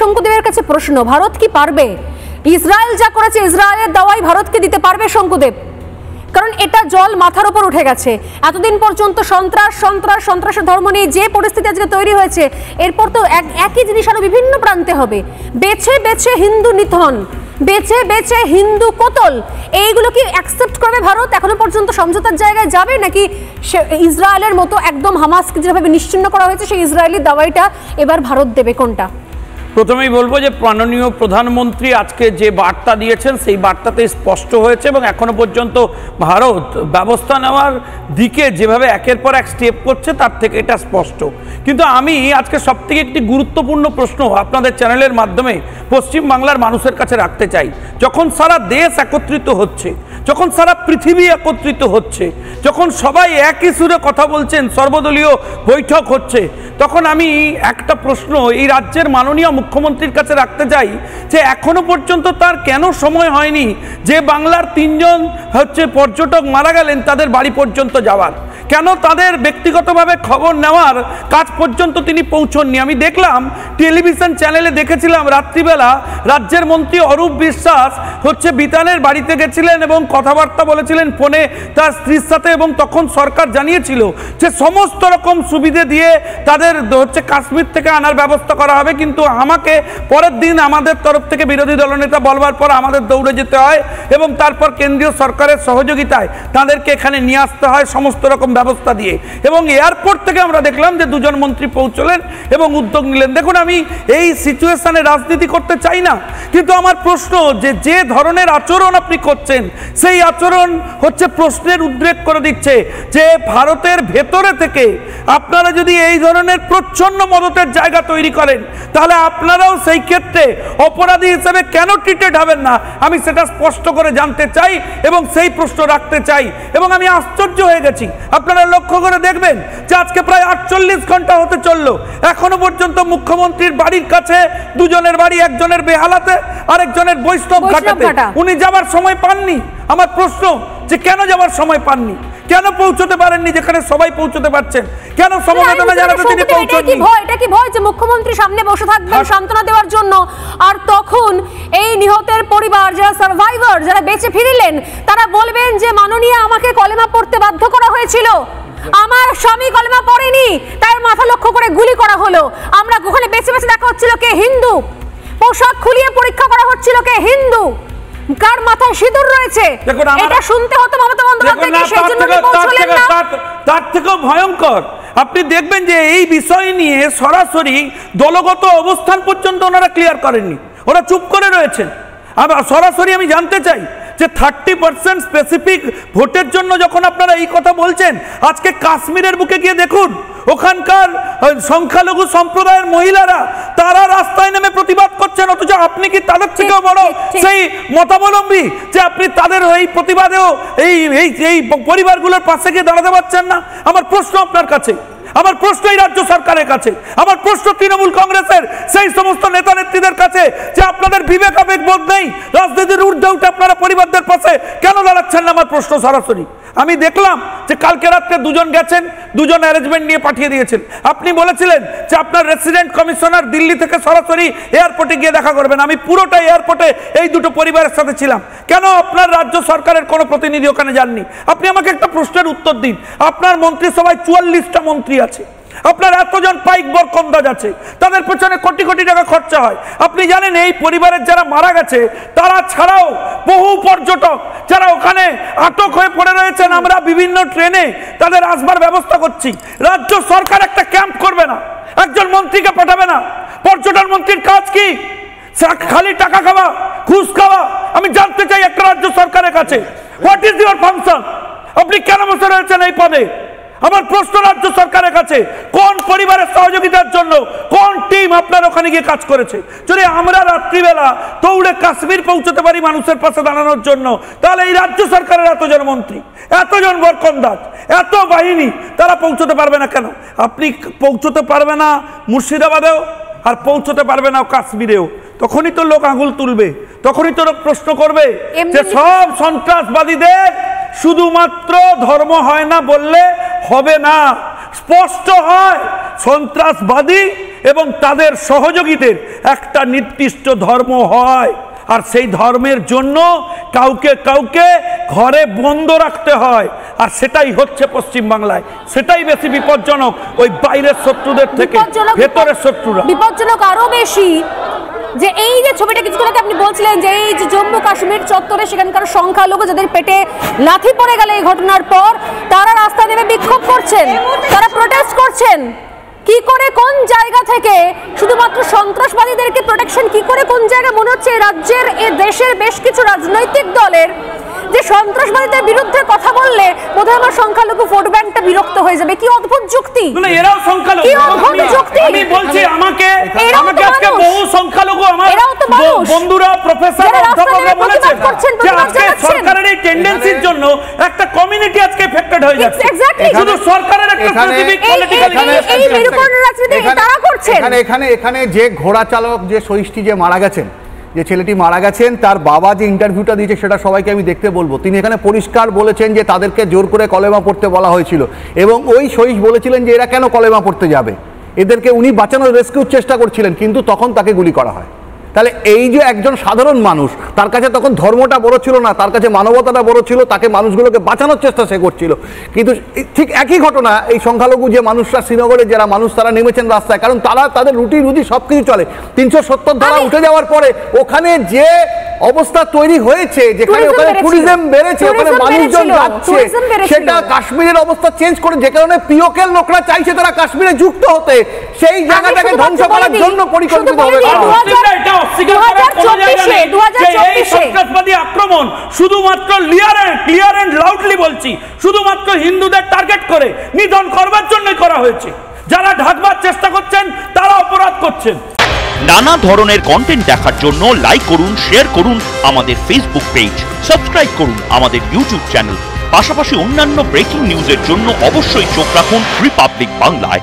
শঙ্কুদেবের কাছে প্রশ্ন, ভারত কি পারবে? ইসরায়েল যা করেছে, ইসরায়েলের দাওয়াই ভারতকে দিতে পারবে শঙ্কুদেব? কারণ এটা জল মাথার উপর উঠে গেছে। এতদিন পর্যন্ত সন্ত্রাসের ধর্ম নিয়ে যে পরিস্থিতি আজকে তৈরি হয়েছে, এরপর তো একই জিনিস আরো বিভিন্ন প্রান্তে হবে। বেছে বেছে হিন্দু নিধন, বেছে বেছে হিন্দু কতল, এইগুলো কি অ্যাকসেপ্ট করবে ভারত? এখনো পর্যন্ত সমঝোতার জায়গায় যাবে, নাকি ইসরায়েলের মতো একদম হামাসকে যেভাবে নিশ্চিহ্ন করা হয়েছে সেই ইসরায়েলি দাওয়াইটা এবার ভারত দেবে? কোনটা? প্রথমেই বলবো যে মাননীয় প্রধানমন্ত্রী আজকে যে বার্তা দিয়েছেন সেই বার্তাতে স্পষ্ট হয়েছে, এবং এখনো পর্যন্ত ভারত ব্যবস্থা নেওয়ার দিকে যেভাবে একের পর এক স্টেপ করছে তার থেকে এটা স্পষ্ট। কিন্তু আমি আজকে সবথেকে একটি গুরুত্বপূর্ণ প্রশ্ন আপনাদের চ্যানেলের মাধ্যমে পশ্চিমবাংলার মানুষের কাছে রাখতে চাই। যখন সারা দেশ একত্রিত হচ্ছে, যখন সারা পৃথিবী একত্রিত হচ্ছে, যখন সবাই একই সুরে কথা বলছেন, সর্বদলীয় বৈঠক হচ্ছে, তখন আমি একটা প্রশ্ন এই রাজ্যের মাননীয় মুখ্যমন্ত্রীর কাছে রাখতে চাই যে এখনো পর্যন্ত তার কেন সময় হয়নি যে বাংলার 3 জন পর্যটক মারা গেলেন তাদের বাড়ি পর্যন্ত যাওয়ার? কেন তাদের ব্যক্তিগতভাবে খবর নেওয়ার কাজ পর্যন্ত তিনি পৌঁছননি? আমি দেখলাম টেলিভিশন চ্যানেলে দেখেছিলাম রাত্রিবেলা রাজ্যের মন্ত্রী অরূপ বিশ্বাস বিতানের বাড়িতে গেছিলেন এবং কথাবার্তা বলেছিলেন ফোনে তার স্ত্রীর সাথে, এবং তখন সরকার জানিয়েছিল যে সমস্ত রকম সুবিধে দিয়ে তাদের কাশ্মীর থেকে আনার ব্যবস্থা করা হবে। কিন্তু আমাকে পরের দিন আমাদের তরফ থেকে বিরোধী দলনেতা বলবার পর আমাদের দৌড়ে যেতে হয় এবং তারপর কেন্দ্রীয় সরকারের সহযোগিতায় তাদেরকে এখানে নিয়ে আসতে হয় সমস্ত রকম ব্যবস্থা দিয়ে, এবং এয়ারপোর্ট থেকে আমরা দেখলাম যে 2 জন মন্ত্রী পৌঁছলেন এবং উদ্যোগ নিলেন। দেখুন, আমি এই সিচুয়েশনে রাজনীতি করতে চাই না, কিন্তু আমার প্রশ্ন যে ধরনের আচরণ আপনি করছেন সেই আচরণ প্রশ্নের উদ্রেক করে দিচ্ছে যে ভারতের ভেতরে থেকে আপনারা যদি এই ধরনের প্রচ্ছন্ন মদতের জায়গা তৈরি করেন তাহলে আপনারাও সেই ক্ষেত্রে অপরাধী হিসেবে কেন ট্রিটেড হবেন না? আমি সেটা স্পষ্ট করে জানতে চাই এবং সেই প্রশ্ন রাখতে চাই। এবং আমি আশ্চর্য হয়ে গেছি, আপনারা লক্ষ্য করে দেখবেন যে আজকে প্রায় 48 ঘন্টা হতে চললো, এখনো পর্যন্ত মুখ্যমন্ত্রীর বাড়ির কাছে 2 জনের বাড়ি, একজনের বেহালাতে আরেকজনের বৈষ্ণব ঘাটাতে, উনি যাবার সময় পাননি। আমার প্রশ্ন যে কেন যাবার সময় পাননি, কেন পৌঁছতে পারেননি যেখানে সবাই পৌঁছতে পারছেন, কেন সমবেদনা জানাতে তিনি পৌঁছননি? এটা কি ভয় যে মুখ্যমন্ত্রী সামনে বসে থাকবেন সান্ত্বনা দেওয়ার জন্য, আর তখন এই নিহতের পরিবার, যারা সার্ভাইভার, যারা বেঁচে ফিরলেন, তারা বলবেন যে মাননীয় আমাকে কলেমা পড়তে বাধ্য করা হয়েছিল, আমার স্বামী কলেমা পড়েনি, তার মাথা লক্ষ্য করে গুলি করা হলো, আমরা ওখানে বেঁচে বেঁচে দেখা হচ্ছিল কে হিন্দু, পোশাক খুলিয়ে পরীক্ষা করা হচ্ছিল কে হিন্দু, কার মাথায় সিঁদুর রয়েছে, এটা শুনতে হতো মমতা বন্দ্যোপাধ্যায়কে, সেই জন্য পৌঁছলেন না। তার থেকেও ভয়ঙ্কর আপনি দেখবেন যে এই বিষয় নিয়ে সরাসরি দলগত অবস্থান পর্যন্ত ওনারা ক্লিয়ার করেননি, ওরা চুপ করে রয়েছেন। সরাসরি আমি জানতে চাই যে 30% স্পেসিফিক ভোটের জন্য যখন আপনারা এই কথা বলছেন, আজকে কাশ্মীরের বুকে গিয়ে দেখুন ওখানকার সংখ্যালঘু সম্প্রদায়ের মহিলারা তারা রাস্তায় নেমে প্রতিবাদ করছেন, অথচ আপনি কি তাদের থেকেও বড় সেই মতাবলম্বী যে আপনি তাদের এই প্রতিবাদেও এই পরিবারগুলোর পাশে গিয়ে দাঁড়াতে পারছেন না? আমার প্রশ্ন আপনার কাছে, আমার প্রশ্ন এই রাজ্য সরকারের কাছে, আমার প্রশ্ন তৃণমূল কংগ্রেসের সেই সমস্ত নেতা নেত্রীদের কাছে যে আপনাদের বিবেক আবেগ বোধ নেই, রাজনীতির ঊর্ধ্বে উঠে আপনারা পরিবারদের পাশে কেন দাঁড়াচ্ছেন না? আমার প্রশ্ন সরাসরি। আমি দেখলাম যে কালকে রাত্রে 2 জন গেছেন, 2 জন অ্যারেঞ্জমেন্ট নিয়ে পাঠিয়ে দিয়েছেন। আপনি বলেছিলেন যে আপনার রেসিডেন্ট কমিশনার দিল্লি থেকে সরাসরি এয়ারপোর্টে গিয়ে দেখা করবেন। আমি পুরোটা এয়ারপোর্টে এই 2টো পরিবারের সাথে ছিলাম। কেন আপনার রাজ্য সরকারের কোনো প্রতিনিধি ওখানে যাননি? আপনি আমাকে একটা প্রশ্নের উত্তর দিন। আপনার মন্ত্রিসভায় 44টা মন্ত্রী আছে, আপনার এতজন পাইক বরকন্দাজ আছে, তাদের পেছনে কোটি কোটি টাকা খরচা হয়। আপনি জানেন এই পরিবারের যারা মারা গেছে তারা ছাড়াও বহু পর্যটক যারা ওখানে আটক হয়ে পড়ে রয়েছেন, আমরা বিভিন্ন ট্রেনে তাদের আসবার ব্যবস্থা করছি। রাজ্য সরকার একটা ক্যাম্প করবে না, একজন মন্ত্রীকে পাঠাবে না। পর্যটন মন্ত্রীর কাজ কি? খালি টাকা খাওয়া, ঘুষ খাওয়া? আমি জানতে চাই একটা রাজ্য সরকারের কাছে, হোয়াট ইজ ইউর ফাংশন? আপনি কেন বসে রয়েছেন এই পদে? আমার প্রশ্ন রাজ্য সরকারের কাছে, কোন পরিবারের সহযোগিতার জন্য কোন টিম আপনার ওখানে গিয়ে কাজ করেছে? যদি আমরা রাত্রিবেলা দৌড়ে কাশ্মীর পৌঁছতে পারি মানুষের পাশে দাঁড়ানোর জন্য, তাহলে এই রাজ্য সরকারের এতজন মন্ত্রী, এতজন বরকন্দাজ, এত বাহিনী তারা পৌঁছতে পারবে না কেন? আপনি পৌঁছতে পারবে না মুর্শিদাবাদেও আর পৌঁছতে পারবে না কাশ্মীরেও, তখনই তো লোক আঙুল তুলবে, তখনই তো লোক প্রশ্ন করবে যে সব সন্ত্রাসবাদীদের শুধুমাত্র ধর্ম হয় না বললে হবে না। স্পষ্ট হয় সন্ত্রাসবাদী এবং তাদের সহযোগীদের একটা নির্দিষ্ট ধর্ম হয়, আর সেই ধর্মের জন্য কাউকে কাউকে ঘরে বন্ধ রাখতে হয়, আর সেটাই হচ্ছে পশ্চিমবাংলায়। সেটাই বেশি বিপজ্জনক ওই বাইরের শত্রুদের থেকে ভেতরের শত্রুরা। বিপজ্জনক আরো বেশি যে এই যে ছবিটা কিছুক্ষণ আগে আপনি বলছিলেন যে এই যে জম্মু কাশ্মীর চত্বরে সেখানকার সংখ্যালঘু যাদের পেটে লাথি পড়ে গেল এই ঘটনার পর, তারা রাস্তায় নেমে বিক্ষোভ করছেন, তারা প্রোটেস্ট করছেন। কি করে কোন জায়গা থেকে শুধুমাত্র সন্ত্রাসবাদীদেরকে প্রোটেকশন, কি করে কোন জায়গায় মনে হচ্ছে রাজ্যের এ দেশের বেশ কিছু রাজনৈতিক দলের যে সন্ত্রাসবাদীদের বিরুদ্ধে কথা বললে বোধহয় আমার সংখ্যালঘু ভোট ব্যাংকটা বিরক্ত হয়ে যাবে। কি অদ্ভুত যুক্তি! এরাও সংখ্যালঘু। কি অদ্ভুত যুক্তি! আমি বলছি আমাকে আজকে বহু সংখ্যালঘু আমার বন্ধুরা প্রফেসর অধ্যাপকরা বলেছেন যে আজকে সরকারের এই টেন্ডেন্সির জন্য একটা কমিউনিটি আজকে এফেক্টেড হয়ে যাচ্ছে। শুধু সরকারের একটা স্পেসিফিক পলিটিক্যাল এই মেরুকরণের রাজনীতি তারা করছেন। এখানে যে ঘোড়া চালক যে সহিষ্টি যে মারা গেছেন, যে ছেলেটি মারা গেছেন, তার বাবা যে ইন্টারভিউটা দিয়েছে সেটা সবাইকে আমি দেখতে বলবো। তিনি এখানে পরিষ্কার বলেছেন যে তাদেরকে জোর করে কলেমা পড়তে বলা হয়েছিল, এবং ওই সহিস বলেছিলেন যে এরা কেন কলেমা পড়তে যাবে, এদেরকে উনি বাঁচানোর রেস্কিউর চেষ্টা করছিলেন, কিন্তু তখন তাকে গুলি করা হয়। তাহলে এই যে একজন সাধারণ মানুষ, তার কাছে তখন ধর্মটা বড় ছিল না, তার কাছে মানবতাটা বড় ছিল, তাকে মানুষগুলোকে বাঁচানোর চেষ্টা সে করছিল। কিন্তু ঠিক একই ঘটনা এই সংখ্যালঘু যে মানুষরা শ্রীনগরে যারা মানুষ তারা নেমেছেন রাস্তায়, কারণ তারা তাদের রুটি রুজি সব কিছু চলে। 370 ধারা উঠে যাওয়ার পরে ওখানে যে অবস্থা তৈরি হয়েছে, যেখানে ওখানে ট্যুরিজম বেড়েছে, ওখানে মানুষজন যাচ্ছে, সেটা কাশ্মীরের অবস্থা চেঞ্জ করে, যে কারণে পিওকের লোকরা চাইছে তারা কাশ্মীরে যুক্ত হতে, সেই জায়গাটাকে ধ্বংস করার জন্য পরিকল্পিতভাবে সন্ত্রাসবাদী আক্রমণ শুধুমাত্র ক্লিয়ার এন্ড লাউডলি বলছি, শুধুমাত্র হিন্দুদের টার্গেট করে নিধন করবার জন্য করা হয়েছে। যারা ঢাকবার চেষ্টা করছেন তারা অপরাধ করছেন। নানা ধরনের কন্টেন্ট দেখার জন্য লাইক করুন, শেয়ার করুন আমাদের ফেসবুক পেজ, সাবস্ক্রাইব করুন আমাদের ইউটিউব চ্যানেল। পাশাপাশি অন্যান্য ব্রেকিং নিউজের জন্য অবশ্যই চোখ রাখুন রিপাবলিক বাংলায়।